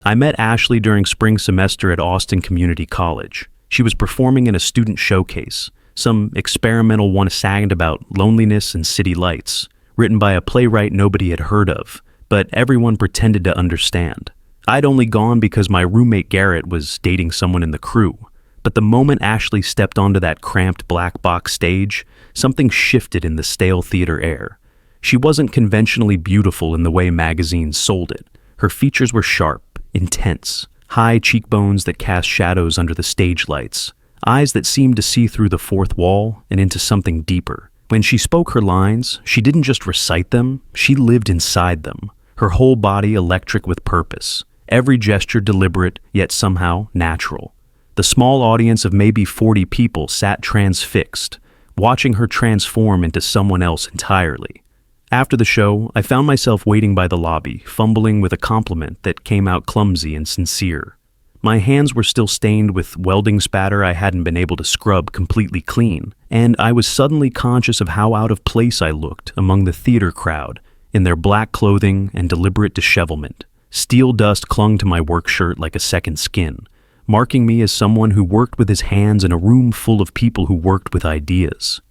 I met Ashley during spring semester at Austin Community College. She was performing in a student showcase, some experimental one sang about loneliness and city lights, written by a playwright nobody had heard of, but everyone pretended to understand. I'd only gone because my roommate Garrett was dating someone in the crew, but the moment Ashley stepped onto that cramped black box stage, something shifted in the stale theater air. She wasn't conventionally beautiful in the way magazines sold it. Her features were sharp, intense, high cheekbones that cast shadows under the stage lights, eyes that seemed to see through the fourth wall and into something deeper. When she spoke her lines, she didn't just recite them, she lived inside them, her whole body electric with purpose, every gesture deliberate yet somehow natural. The small audience of maybe 40 people sat transfixed, watching her transform into someone else entirely. After the show, I found myself waiting by the lobby, fumbling with a compliment that came out clumsy and sincere. My hands were still stained with welding spatter I hadn't been able to scrub completely clean, and I was suddenly conscious of how out of place I looked among the theater crowd, in their black clothing and deliberate dishevelment. Steel dust clung to my work shirt like a second skin, marking me as someone who worked with his hands in a room full of people who worked with ideas.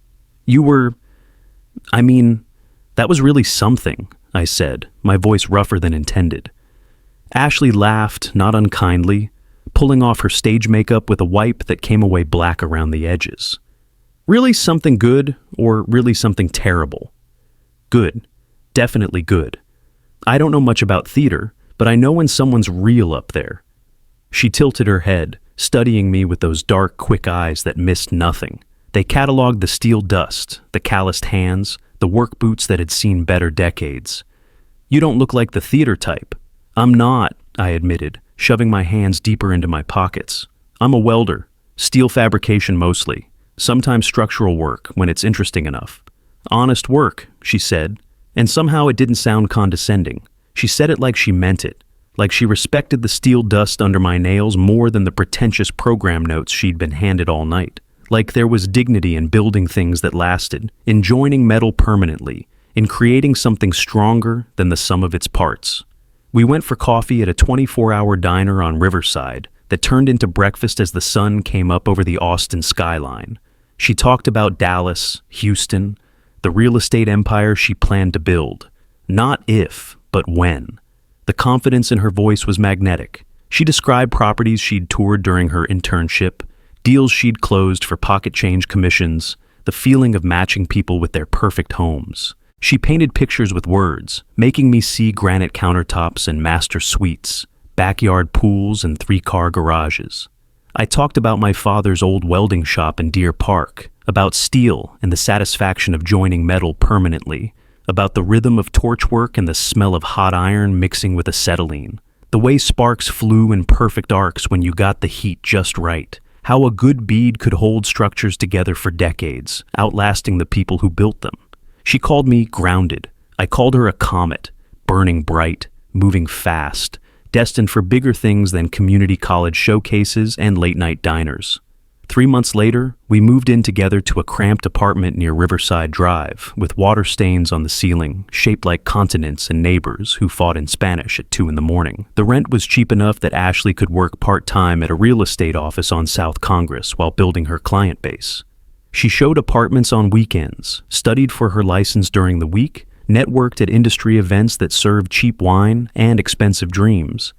That was really something, I said, my voice rougher than intended. Ashley laughed, not unkindly, pulling off her stage makeup with a wipe that came away black around the edges. Really something good, or really something terrible? Good. Definitely good. I don't know much about theater, but I know when someone's real up there. She tilted her head, studying me with those dark, quick eyes that missed nothing. They cataloged the steel dust, the calloused hands, the work boots that had seen better decades. You don't look like the theater type. I'm not, I admitted, shoving my hands deeper into my pockets. I'm a welder, steel fabrication mostly, sometimes structural work when it's interesting enough. Honest work, she said, and somehow it didn't sound condescending. She said it like she meant it, like she respected the steel dust under my nails more than the pretentious program notes she'd been handed all night. Like there was dignity in building things that lasted, in joining metal permanently, in creating something stronger than the sum of its parts. We went for coffee at a 24-hour diner on Riverside that turned into breakfast as the sun came up over the Austin skyline. She talked about Dallas, Houston, the real estate empire she planned to build. Not if, but when. The confidence in her voice was magnetic. She described properties she'd toured during her internship, deals she'd closed for pocket change commissions, the feeling of matching people with their perfect homes. She painted pictures with words, making me see granite countertops and master suites, backyard pools and 3-car garages. I talked about my father's old welding shop in Deer Park, about steel and the satisfaction of joining metal permanently, about the rhythm of torchwork and the smell of hot iron mixing with acetylene, the way sparks flew in perfect arcs when you got the heat just right, how a good bead could hold structures together for decades, outlasting the people who built them. She called me grounded. I called her a comet, burning bright, moving fast, destined for bigger things than community college showcases and late-night diners. 3 months later, we moved in together to a cramped apartment near Riverside Drive, with water stains on the ceiling, shaped like continents and neighbors who fought in Spanish at 2 a.m. The rent was cheap enough that Ashley could work part-time at a real estate office on South Congress while building her client base. She showed apartments on weekends, studied for her license during the week, networked at industry events that served cheap wine and expensive dreams.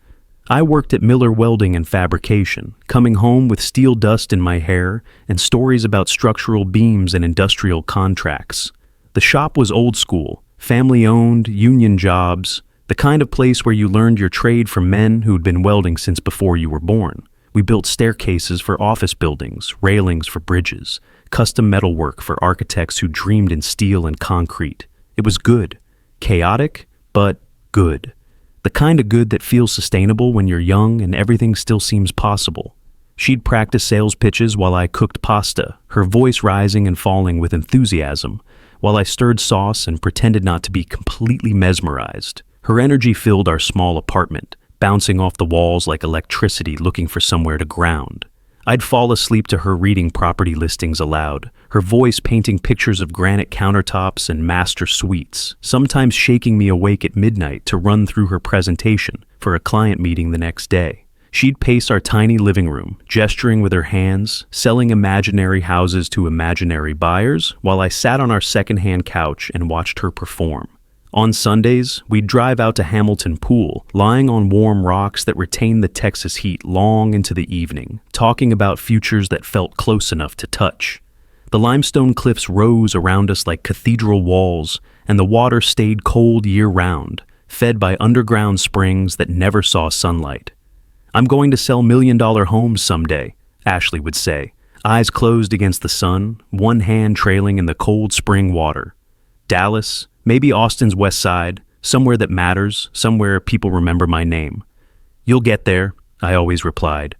I worked at Miller Welding and Fabrication, coming home with steel dust in my hair and stories about structural beams and industrial contracts. The shop was old school, family-owned, union jobs, the kind of place where you learned your trade from men who'd been welding since before you were born. We built staircases for office buildings, railings for bridges, custom metalwork for architects who dreamed in steel and concrete. It was good. Chaotic, but good. The kind of good that feels sustainable when you're young and everything still seems possible. She'd practice sales pitches while I cooked pasta, her voice rising and falling with enthusiasm, while I stirred sauce and pretended not to be completely mesmerized. Her energy filled our small apartment, bouncing off the walls like electricity looking for somewhere to ground. I'd fall asleep to her reading property listings aloud, her voice painting pictures of granite countertops and master suites, sometimes shaking me awake at midnight to run through her presentation, for a client meeting the next day. She'd pace our tiny living room, gesturing with her hands, selling imaginary houses to imaginary buyers, while I sat on our second-hand couch and watched her perform. On Sundays, we'd drive out to Hamilton Pool, lying on warm rocks that retained the Texas heat long into the evening, talking about futures that felt close enough to touch. The limestone cliffs rose around us like cathedral walls, and the water stayed cold year-round, fed by underground springs that never saw sunlight. "I'm going to sell million-dollar homes someday," Ashley would say, eyes closed against the sun, one hand trailing in the cold spring water. "Dallas, maybe Austin's West Side, somewhere that matters, somewhere people remember my name." "You'll get there," I always replied.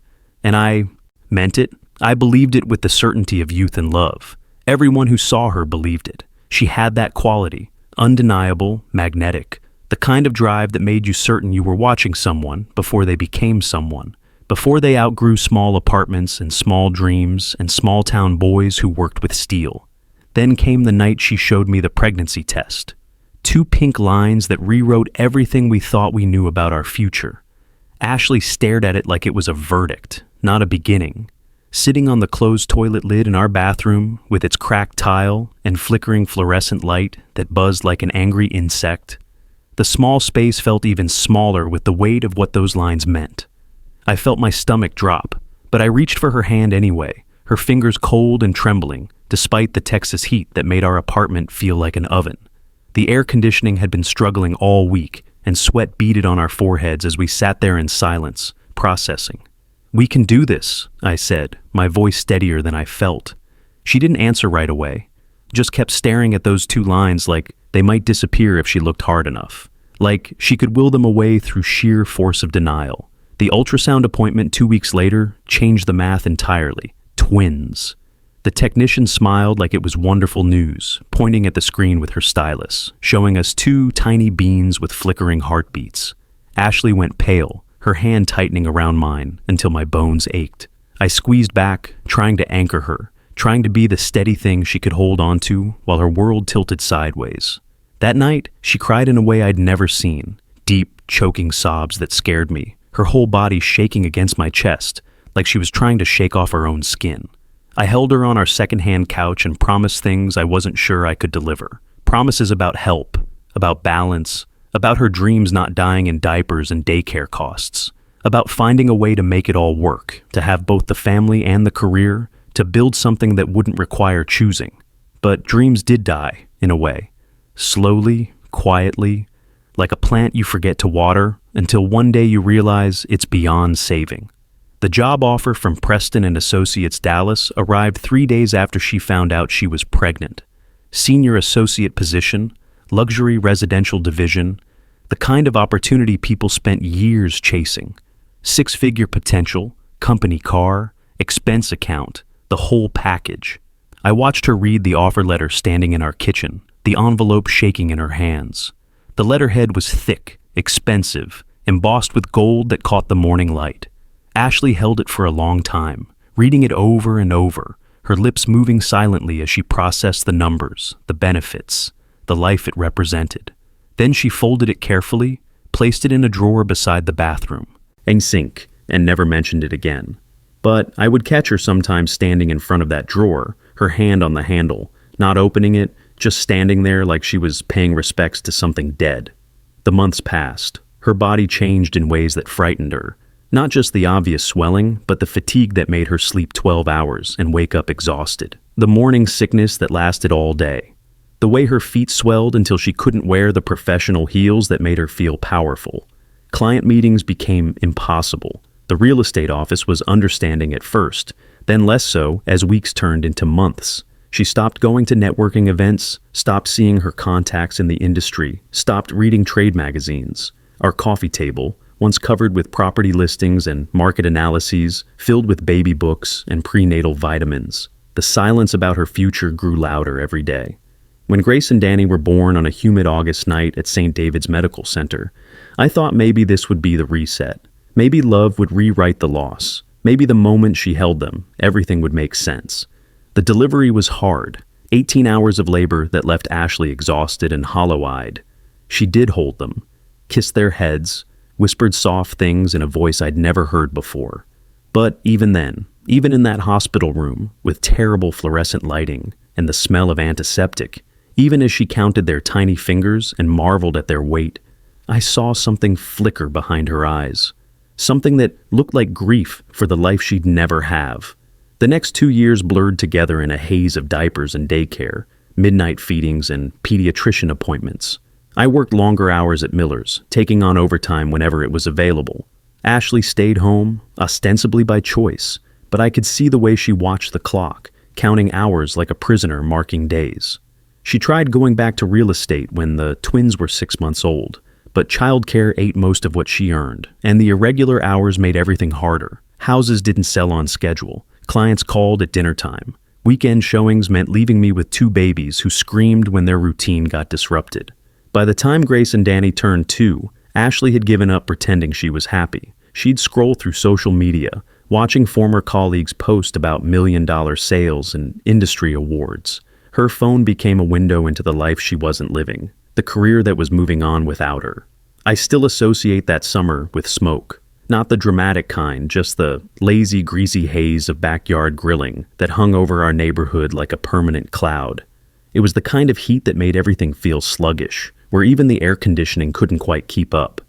And I meant it. I believed it with the certainty of youth and love. Everyone who saw her believed it. She had that quality, undeniable, magnetic, the kind of drive that made you certain you were watching someone before they became someone, before they outgrew small apartments and small dreams and small-town boys who worked with steel. Then came the night she showed me the pregnancy test. 2 pink lines that rewrote everything we thought we knew about our future. Ashley stared at it like it was a verdict, not a beginning. Sitting on the closed toilet lid in our bathroom, with its cracked tile and flickering fluorescent light that buzzed like an angry insect, the small space felt even smaller with the weight of what those lines meant. I felt my stomach drop, but I reached for her hand anyway, her fingers cold and trembling, despite the Texas heat that made our apartment feel like an oven. The air conditioning had been struggling all week, and sweat beaded on our foreheads as we sat there in silence, processing. "We can do this," I said, my voice steadier than I felt. She didn't answer right away, just kept staring at those 2 lines like they might disappear if she looked hard enough, like she could will them away through sheer force of denial. The ultrasound appointment 2 weeks later changed the math entirely. Twins. The technician smiled like it was wonderful news, pointing at the screen with her stylus, showing us 2 tiny beans with flickering heartbeats. Ashley went pale, her hand tightening around mine until my bones ached. I squeezed back, trying to anchor her, trying to be the steady thing she could hold on to while her world tilted sideways. That night, she cried in a way I'd never seen, deep, choking sobs that scared me, her whole body shaking against my chest, like she was trying to shake off her own skin. I held her on our second-hand couch and promised things I wasn't sure I could deliver. Promises about help, about balance, about her dreams not dying in diapers and daycare costs, about finding a way to make it all work, to have both the family and the career, to build something that wouldn't require choosing. But dreams did die, in a way. Slowly, quietly, like a plant you forget to water, until one day you realize it's beyond saving. The job offer from Preston and Associates Dallas arrived 3 days after she found out she was pregnant. Senior associate position, luxury residential division, the kind of opportunity people spent years chasing. 6-figure potential, company car, expense account, the whole package. I watched her read the offer letter standing in our kitchen, the envelope shaking in her hands. The letterhead was thick, expensive, embossed with gold that caught the morning light. Ashley held it for a long time, reading it over and over, her lips moving silently as she processed the numbers, the benefits, the life it represented. Then she folded it carefully, placed it in a drawer beside the bathroom, and sink, and never mentioned it again. But I would catch her sometimes standing in front of that drawer, her hand on the handle, not opening it, just standing there like she was paying respects to something dead. The months passed. Her body changed in ways that frightened her. Not just the obvious swelling, but the fatigue that made her sleep 12 hours and wake up exhausted. The morning sickness that lasted all day. The way her feet swelled until she couldn't wear the professional heels that made her feel powerful. Client meetings became impossible. The real estate office was understanding at first, then less so as weeks turned into months. She stopped going to networking events, stopped seeing her contacts in the industry, stopped reading trade magazines. Our coffee table, once covered with property listings and market analyses, filled with baby books and prenatal vitamins. The silence about her future grew louder every day. When Grace and Danny were born on a humid August night at St. David's Medical Center, I thought maybe this would be the reset. Maybe love would rewrite the loss. Maybe the moment she held them, everything would make sense. The delivery was hard. 18 hours of labor that left Ashley exhausted and hollow-eyed. She did hold them, kissed their heads, whispered soft things in a voice I'd never heard before. But even then, even in that hospital room with terrible fluorescent lighting and the smell of antiseptic, even as she counted their tiny fingers and marveled at their weight, I saw something flicker behind her eyes. Something that looked like grief for the life she'd never have. The next 2 years blurred together in a haze of diapers and daycare, midnight feedings and pediatrician appointments. I worked longer hours at Miller's, taking on overtime whenever it was available. Ashley stayed home, ostensibly by choice, but I could see the way she watched the clock, counting hours like a prisoner marking days. She tried going back to real estate when the twins were 6 months old, but childcare ate most of what she earned, and the irregular hours made everything harder. Houses didn't sell on schedule. Clients called at dinner time. Weekend showings meant leaving me with 2 babies who screamed when their routine got disrupted. By the time Grace and Danny turned 2, Ashley had given up pretending she was happy. She'd scroll through social media, watching former colleagues post about million-dollar sales and industry awards. Her phone became a window into the life she wasn't living, the career that was moving on without her. I still associate that summer with smoke. Not the dramatic kind, just the lazy, greasy haze of backyard grilling that hung over our neighborhood like a permanent cloud. It was the kind of heat that made everything feel sluggish, where even the air conditioning couldn't quite keep up,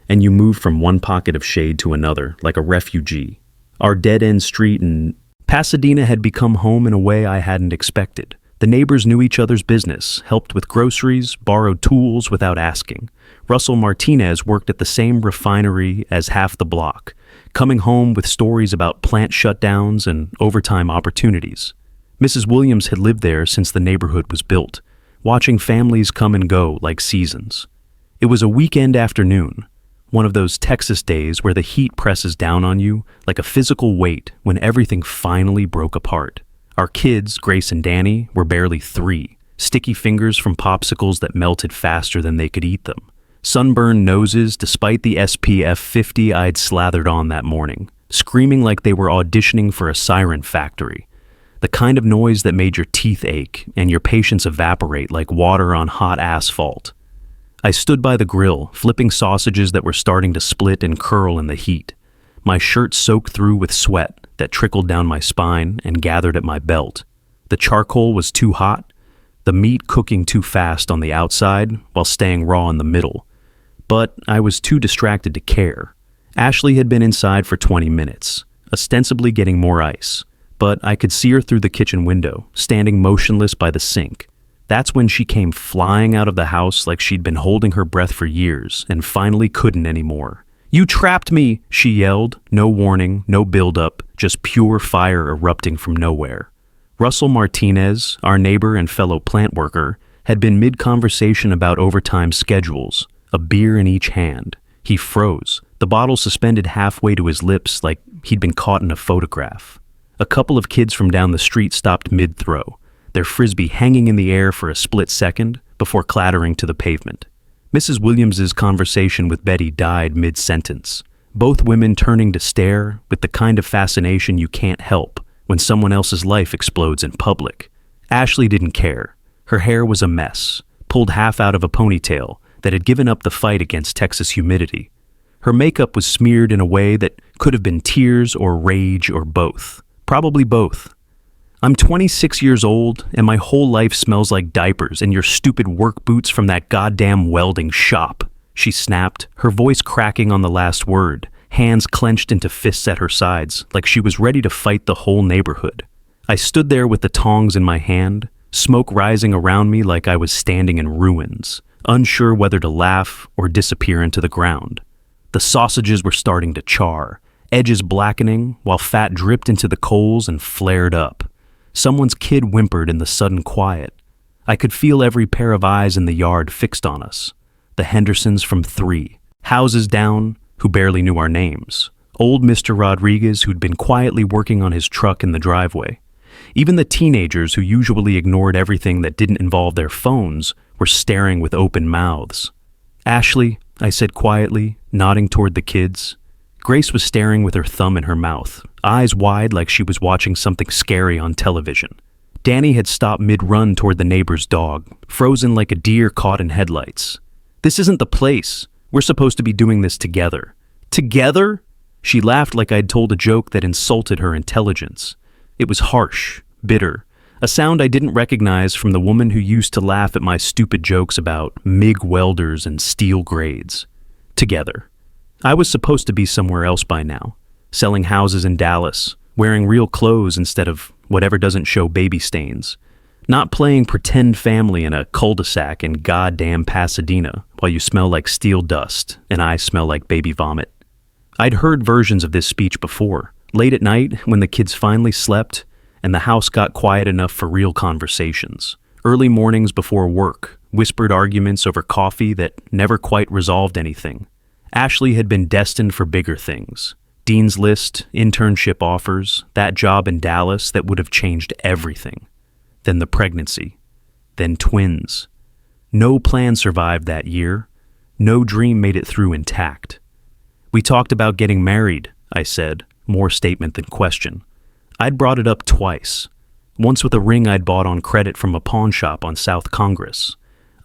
and you moved from one pocket of shade to another like a refugee. Our dead-end street in Pasadena had become home in a way I hadn't expected. The neighbors knew each other's business, helped with groceries, borrowed tools without asking. Russell Martinez worked at the same refinery as half the block, coming home with stories about plant shutdowns and overtime opportunities. Mrs. Williams had lived there since the neighborhood was built, watching families come and go like seasons. It was a weekend afternoon, one of those Texas days where the heat presses down on you like a physical weight when everything finally broke apart. Our kids, Grace and Danny, were barely 3, sticky fingers from popsicles that melted faster than they could eat them. Sunburned noses despite the SPF 50 I'd slathered on that morning, screaming like they were auditioning for a siren factory. The kind of noise that made your teeth ache and your patience evaporate like water on hot asphalt. I stood by the grill, flipping sausages that were starting to split and curl in the heat. My shirt soaked through with sweat that trickled down my spine and gathered at my belt. The charcoal was too hot, the meat cooking too fast on the outside while staying raw in the middle. But I was too distracted to care. Ashley had been inside for 20 minutes, ostensibly getting more ice, but I could see her through the kitchen window, standing motionless by the sink. That's when she came flying out of the house like she'd been holding her breath for years and finally couldn't anymore. "You trapped me!" she yelled, no warning, no build-up, just pure fire erupting from nowhere. Russell Martinez, our neighbor and fellow plant worker, had been mid-conversation about overtime schedules, a beer in each hand. He froze, the bottle suspended halfway to his lips like he'd been caught in a photograph. A couple of kids from down the street stopped mid-throw, their frisbee hanging in the air for a split second before clattering to the pavement. Mrs. Williams's conversation with Betty died mid-sentence, both women turning to stare with the kind of fascination you can't help when someone else's life explodes in public. Ashley didn't care. Her hair was a mess, pulled half out of a ponytail that had given up the fight against Texas humidity. Her makeup was smeared in a way that could have been tears or rage or both. Probably both. "I'm 26 years old, and my whole life smells like diapers and your stupid work boots from that goddamn welding shop," she snapped, her voice cracking on the last word, hands clenched into fists at her sides, like she was ready to fight the whole neighborhood. I stood there with the tongs in my hand, smoke rising around me like I was standing in ruins, unsure whether to laugh or disappear into the ground. The sausages were starting to char, edges blackening while fat dripped into the coals and flared up. Someone's kid whimpered in the sudden quiet. I could feel every pair of eyes in the yard fixed on us. The Hendersons from 3, houses down, who barely knew our names. Old Mr. Rodriguez, who'd been quietly working on his truck in the driveway. Even the teenagers who usually ignored everything that didn't involve their phones were staring with open mouths. "Ashley," I said quietly, nodding toward the kids. Grace was staring with her thumb in her mouth, eyes wide like she was watching something scary on television. Danny had stopped mid-run toward the neighbor's dog, frozen like a deer caught in headlights. "This isn't the place. We're supposed to be doing this together. Together? She laughed like I'd told a joke that insulted her intelligence. It was harsh, bitter, a sound I didn't recognize from the woman who used to laugh at my stupid jokes about MIG welders and steel grades. Together. I was supposed to be somewhere else by now, selling houses in Dallas, wearing real clothes instead of whatever doesn't show baby stains, not playing pretend family in a cul-de-sac in goddamn Pasadena while you smell like steel dust and I smell like baby vomit. I'd heard versions of this speech before, late at night when the kids finally slept and the house got quiet enough for real conversations, early mornings before work, whispered arguments over coffee that never quite resolved anything. Ashley had been destined for bigger things. Dean's List, internship offers, that job in Dallas that would have changed everything. Then the pregnancy. Then twins. No plan survived that year. No dream made it through intact. We talked about getting married, I said, more statement than question. I'd brought it up twice. Once with a ring I'd bought on credit from a pawn shop on South Congress.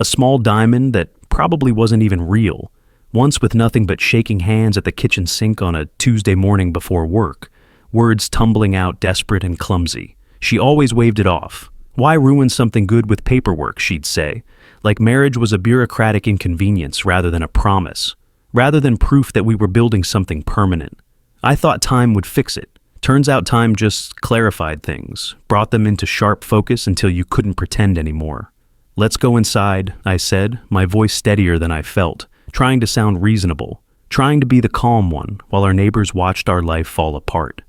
A small diamond that probably wasn't even real. Once with nothing but shaking hands at the kitchen sink on a Tuesday morning before work. Words tumbling out desperate and clumsy. She always waved it off. Why ruin something good with paperwork, she'd say. Like marriage was a bureaucratic inconvenience rather than a promise. Rather than proof that we were building something permanent. I thought time would fix it. Turns out time just clarified things, brought them into sharp focus until you couldn't pretend anymore. Let's go inside, I said, my voice steadier than I felt, trying to sound reasonable, trying to be the calm one while our neighbors watched our life fall apart.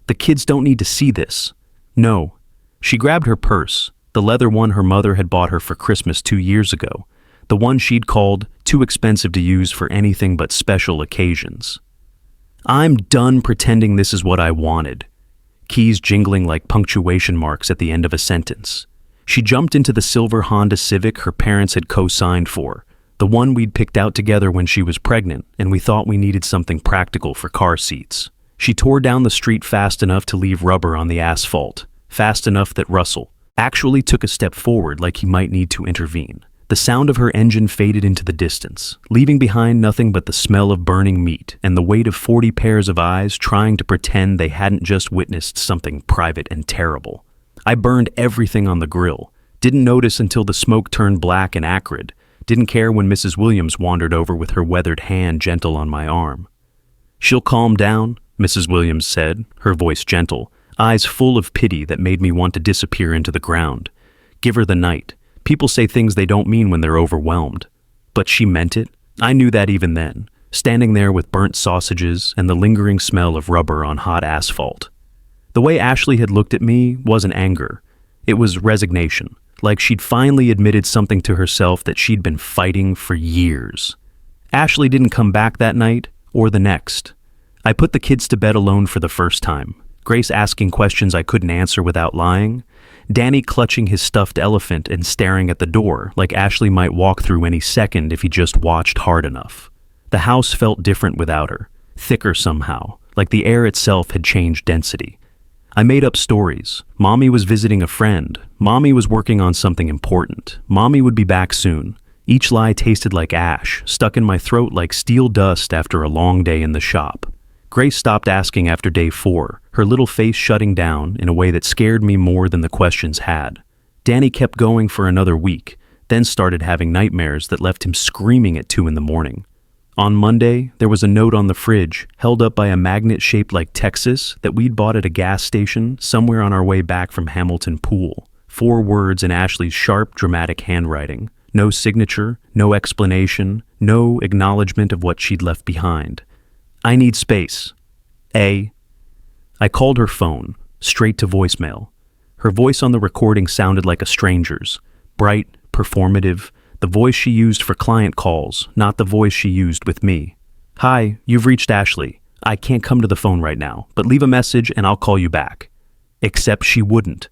The kids don't need to see this. No. She grabbed her purse, the leather one her mother had bought her for Christmas 2 years ago, the one she'd called too expensive to use for anything but special occasions. I'm done pretending this is what I wanted. Keys jingling like punctuation marks at the end of a sentence. She jumped into the silver Honda Civic her parents had co-signed for, the one we'd picked out together when she was pregnant, and we thought we needed something practical for car seats. She tore down the street fast enough to leave rubber on the asphalt, fast enough that Russell actually took a step forward like he might need to intervene. The sound of her engine faded into the distance, leaving behind nothing but the smell of burning meat and the weight of 40 pairs of eyes trying to pretend they hadn't just witnessed something private and terrible. I burned everything on the grill, didn't notice until the smoke turned black and acrid, didn't care when Mrs. Williams wandered over with her weathered hand gentle on my arm. She'll calm down, Mrs. Williams said, her voice gentle, eyes full of pity that made me want to disappear into the ground. Give her the night. People say things they don't mean when they're overwhelmed. But she meant it. I knew that even then, standing there with burnt sausages and the lingering smell of rubber on hot asphalt. The way Ashley had looked at me wasn't anger. It was resignation, like she'd finally admitted something to herself that she'd been fighting for years. Ashley didn't come back that night or the next. I put the kids to bed alone for the first time, Grace asking questions I couldn't answer without lying, Danny clutching his stuffed elephant and staring at the door like Ashley might walk through any second if he just watched hard enough. The house felt different without her, thicker somehow, like the air itself had changed density. I made up stories. Mommy was visiting a friend. Mommy was working on something important. Mommy would be back soon. Each lie tasted like ash, stuck in my throat like steel dust after a long day in the shop. Grace stopped asking after day 4, her little face shutting down in a way that scared me more than the questions had. Danny kept going for another week, then started having nightmares that left him screaming at 2 a.m. On Monday, there was a note on the fridge, held up by a magnet shaped like Texas, that we'd bought at a gas station somewhere on our way back from Hamilton Pool. 4 words in Ashley's sharp, dramatic handwriting. No signature, no explanation, no acknowledgement of what she'd left behind. I need space. A. I called her phone, straight to voicemail. Her voice on the recording sounded like a stranger's. Bright, performative, the voice she used for client calls, not the voice she used with me. Hi, you've reached Ashley. I can't come to the phone right now, but leave a message and I'll call you back. Except she wouldn't.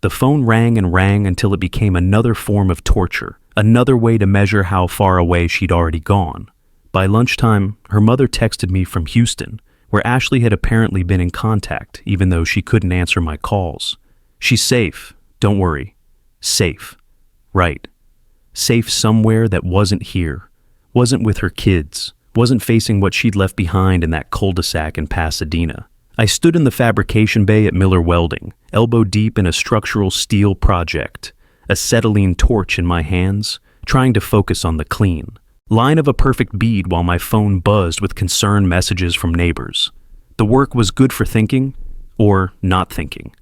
The phone rang and rang until it became another form of torture, another way to measure how far away she'd already gone. By lunchtime, her mother texted me from Houston, where Ashley had apparently been in contact, even though she couldn't answer my calls. She's safe, don't worry. Safe. Right. Safe somewhere that wasn't here. wasn't with her kids, wasn't facing what she'd left behind in that cul-de-sac in Pasadena. I stood in the fabrication bay at Miller Welding, elbow deep in a structural steel project, acetylene torch in my hands, trying to focus on the clean. Line of a perfect bead while my phone buzzed with concerned messages from neighbors. The work was good for thinking, or not thinking.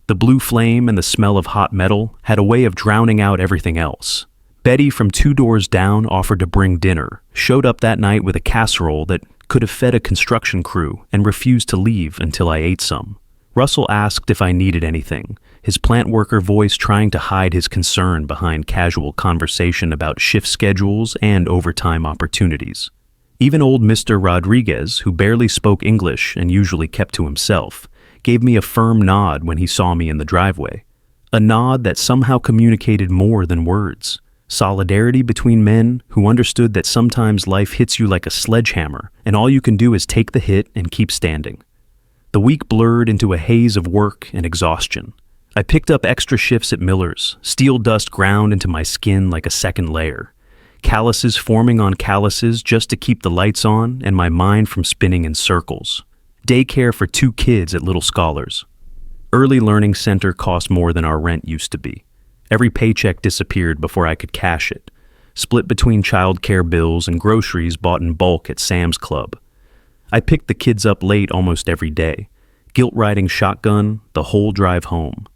The blue flame and the smell of hot metal had a way of drowning out everything else. Betty from 2 doors down offered to bring dinner, showed up that night with a casserole that could have fed a construction crew, and refused to leave until I ate some. Russell asked if I needed anything, his plant worker voice trying to hide his concern behind casual conversation about shift schedules and overtime opportunities. Even old Mr. Rodriguez, who barely spoke English and usually kept to himself, gave me a firm nod when he saw me in the driveway. A nod that somehow communicated more than words. Solidarity between men who understood that sometimes life hits you like a sledgehammer and all you can do is take the hit and keep standing. The week blurred into a haze of work and exhaustion. I picked up extra shifts at Miller's, steel dust ground into my skin like a second layer. Calluses forming on calluses just to keep the lights on and my mind from spinning in circles. Daycare for 2 kids at Little Scholars. Early Learning Center cost more than our rent used to be. Every paycheck disappeared before I could cash it, split between child care bills and groceries bought in bulk at Sam's Club. I picked the kids up late almost every day, guilt-riding shotgun the whole drive home.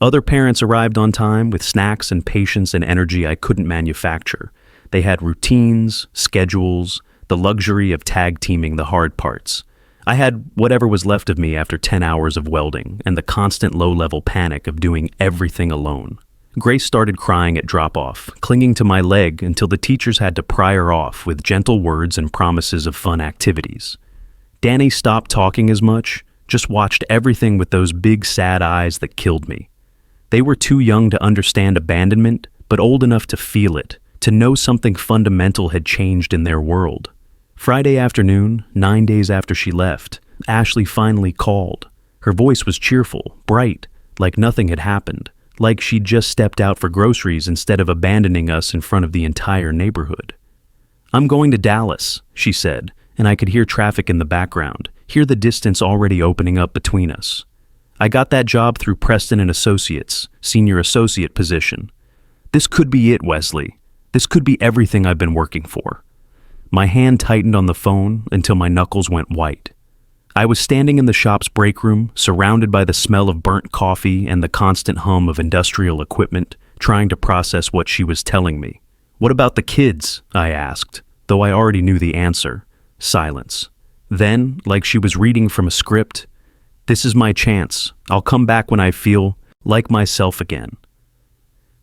Other parents arrived on time with snacks and patience and energy I couldn't manufacture. They had routines, schedules, the luxury of tag-teaming the hard parts. I had whatever was left of me after 10 hours of welding and the constant low-level panic of doing everything alone. Grace started crying at drop-off, clinging to my leg until the teachers had to pry her off with gentle words and promises of fun activities. Danny stopped talking as much, just watched everything with those big sad eyes that killed me. They were too young to understand abandonment, but old enough to feel it, to know something fundamental had changed in their world. Friday afternoon, 9 days after she left, Ashley finally called. Her voice was cheerful, bright, like nothing had happened. Like she'd just stepped out for groceries instead of abandoning us in front of the entire neighborhood. "I'm going to Dallas," she said, and I could hear traffic in the background, hear the distance already opening up between us. "I got that job through Preston and Associates, senior associate position. This could be it, Wesley. This could be everything I've been working for." My hand tightened on the phone until my knuckles went white. I was standing in the shop's break room, surrounded by the smell of burnt coffee and the constant hum of industrial equipment, trying to process what she was telling me. "What about the kids?" I asked, though I already knew the answer. Silence. Then, like she was reading from a script, "This is my chance. I'll come back when I feel like myself again."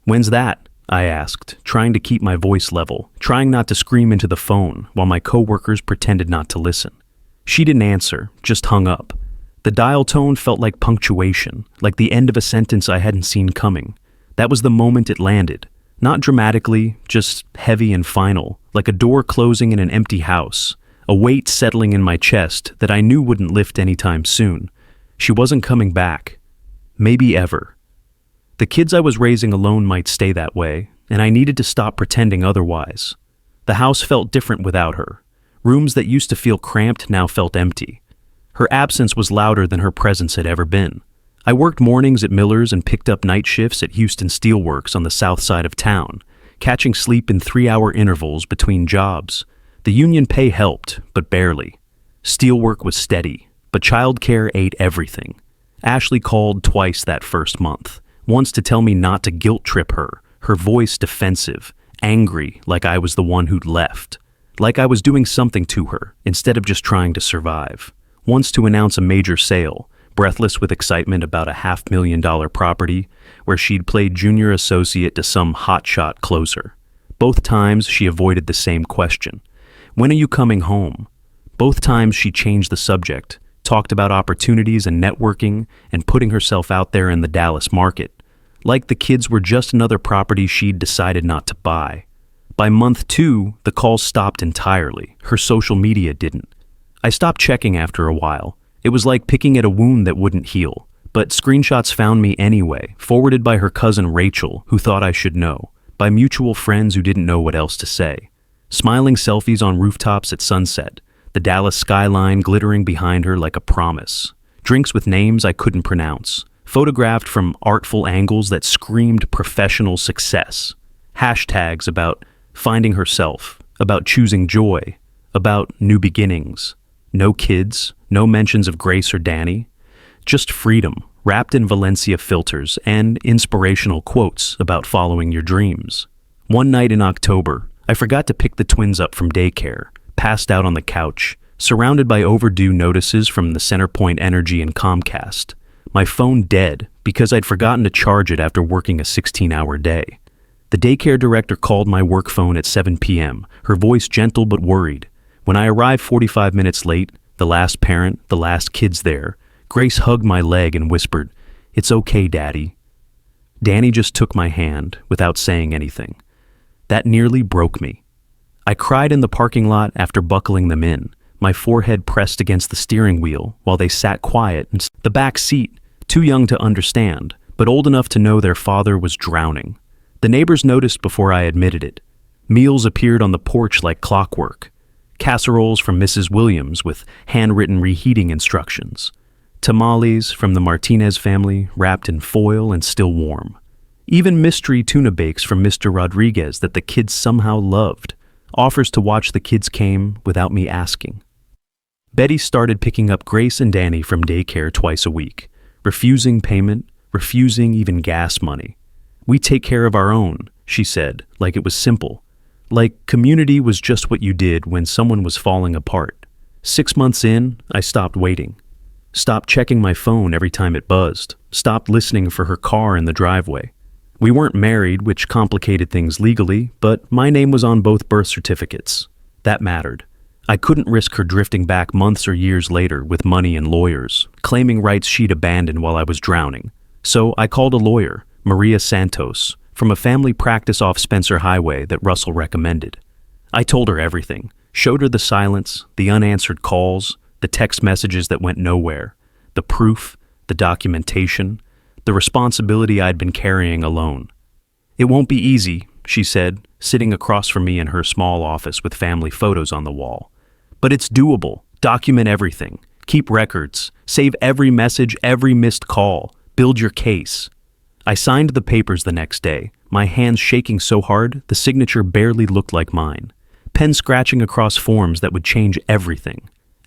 "When's that?" I asked, trying to keep my voice level, trying not to scream into the phone while my coworkers pretended not to listen. She didn't answer, just hung up. The dial tone felt like punctuation, like the end of a sentence I hadn't seen coming. That was the moment it landed. Not dramatically, just heavy and final, like a door closing in an empty house, a weight settling in my chest that I knew wouldn't lift anytime soon. She wasn't coming back. Maybe ever. The kids I was raising alone might stay that way, and I needed to stop pretending otherwise. The house felt different without her. Rooms that used to feel cramped now felt empty. Her absence was louder than her presence had ever been. I worked mornings at Miller's and picked up night shifts at Houston Steelworks on the south side of town, catching sleep in 3-hour intervals between jobs. The union pay helped, but barely. Steelwork was steady, but childcare ate everything. Ashley called twice that first month, once to tell me not to guilt trip her, her voice defensive, angry like I was the one who'd left. Like I was doing something to her, instead of just trying to survive. Once to announce a major sale, breathless with excitement about a $500,000 property, where she'd played junior associate to some hotshot closer. Both times she avoided the same question. "When are you coming home?" Both times she changed the subject, talked about opportunities and networking, and putting herself out there in the Dallas market. Like the kids were just another property she'd decided not to buy. By month 2, the calls stopped entirely. Her social media didn't. I stopped checking after a while. It was like picking at a wound that wouldn't heal. But screenshots found me anyway, forwarded by her cousin Rachel, who thought I should know, by mutual friends who didn't know what else to say. Smiling selfies on rooftops at sunset, the Dallas skyline glittering behind her like a promise. Drinks with names I couldn't pronounce, photographed from artful angles that screamed professional success. Hashtags about finding herself, about choosing joy, about new beginnings. No kids, no mentions of Grace or Danny. Just freedom, wrapped in Valencia filters and inspirational quotes about following your dreams. One night in October, I forgot to pick the twins up from daycare, passed out on the couch, surrounded by overdue notices from the Centerpoint Energy and Comcast. My phone dead because I'd forgotten to charge it after working a 16-hour day. The daycare director called my work phone at 7 p.m., her voice gentle but worried. When I arrived 45 minutes late, the last parent, the last kids there, Grace hugged my leg and whispered, "It's okay, Daddy." Danny just took my hand without saying anything. That nearly broke me. I cried in the parking lot after buckling them in, my forehead pressed against the steering wheel while they sat quiet in the back seat, too young to understand, but old enough to know their father was drowning. The neighbors noticed before I admitted it. Meals appeared on the porch like clockwork. Casseroles from Mrs. Williams with handwritten reheating instructions. Tamales from the Martinez family wrapped in foil and still warm. Even mystery tuna bakes from Mr. Rodriguez that the kids somehow loved. Offers to watch the kids came without me asking. Betty started picking up Grace and Danny from daycare twice a week, refusing payment, refusing even gas money. "We take care of our own," she said, like it was simple. Like community was just what you did when someone was falling apart. 6 months in, I stopped waiting. Stopped checking my phone every time it buzzed. Stopped listening for her car in the driveway. We weren't married, which complicated things legally, but my name was on both birth certificates. That mattered. I couldn't risk her drifting back months or years later with money and lawyers, claiming rights she'd abandoned while I was drowning. So I called a lawyer, Maria Santos, from a family practice off Spencer Highway that Russell recommended. I told her everything, showed her the silence, the unanswered calls, the text messages that went nowhere, the proof, the documentation, the responsibility I'd been carrying alone. "It won't be easy," she said, sitting across from me in her small office with family photos on the wall. "But it's doable. Document everything. Keep records. Save every message, every missed call. Build your case." I signed the papers the next day, my hands shaking so hard the signature barely looked like mine. Pen scratching across forms that would change everything.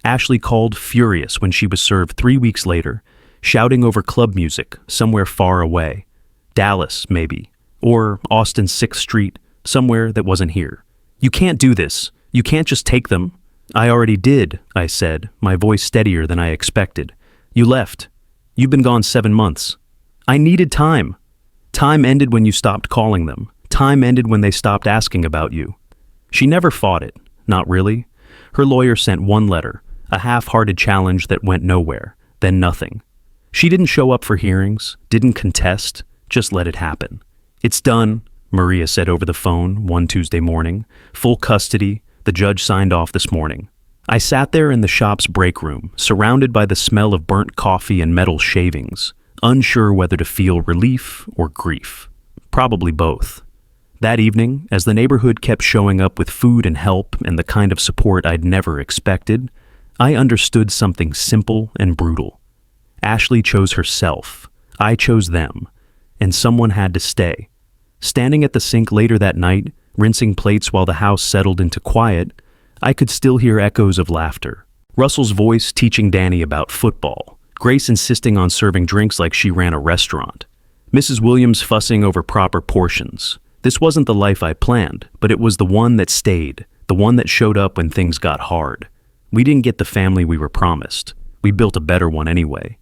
Ashley called furious when she was served 3 weeks later, shouting over club music somewhere far away. Dallas, maybe. Or Austin's 6th Street, somewhere that wasn't here. "You can't do this. You can't just take them." "I already did," I said, my voice steadier than I expected. "You left. You've been gone 7 months. I needed time. Time ended when you stopped calling them. Time ended when they stopped asking about you." She never fought it. Not really. Her lawyer sent one letter, a half-hearted challenge that went nowhere, then nothing. She didn't show up for hearings, didn't contest, just let it happen. "It's done," Maria said over the phone one Tuesday morning. "Full custody. The judge signed off this morning." I sat there in the shop's break room, surrounded by the smell of burnt coffee and metal shavings, unsure whether to feel relief or grief. Probably both. That evening, as the neighborhood kept showing up with food and help and the kind of support I'd never expected, I understood something simple and brutal. Ashley chose herself. I chose them. And someone had to stay. Standing at the sink later that night, rinsing plates while the house settled into quiet, I could still hear echoes of laughter. Russell's voice teaching Danny about football. Grace insisting on serving drinks like she ran a restaurant. Mrs. Williams fussing over proper portions. This wasn't the life I planned, but it was the one that stayed, the one that showed up when things got hard. We didn't get the family we were promised. We built a better one anyway.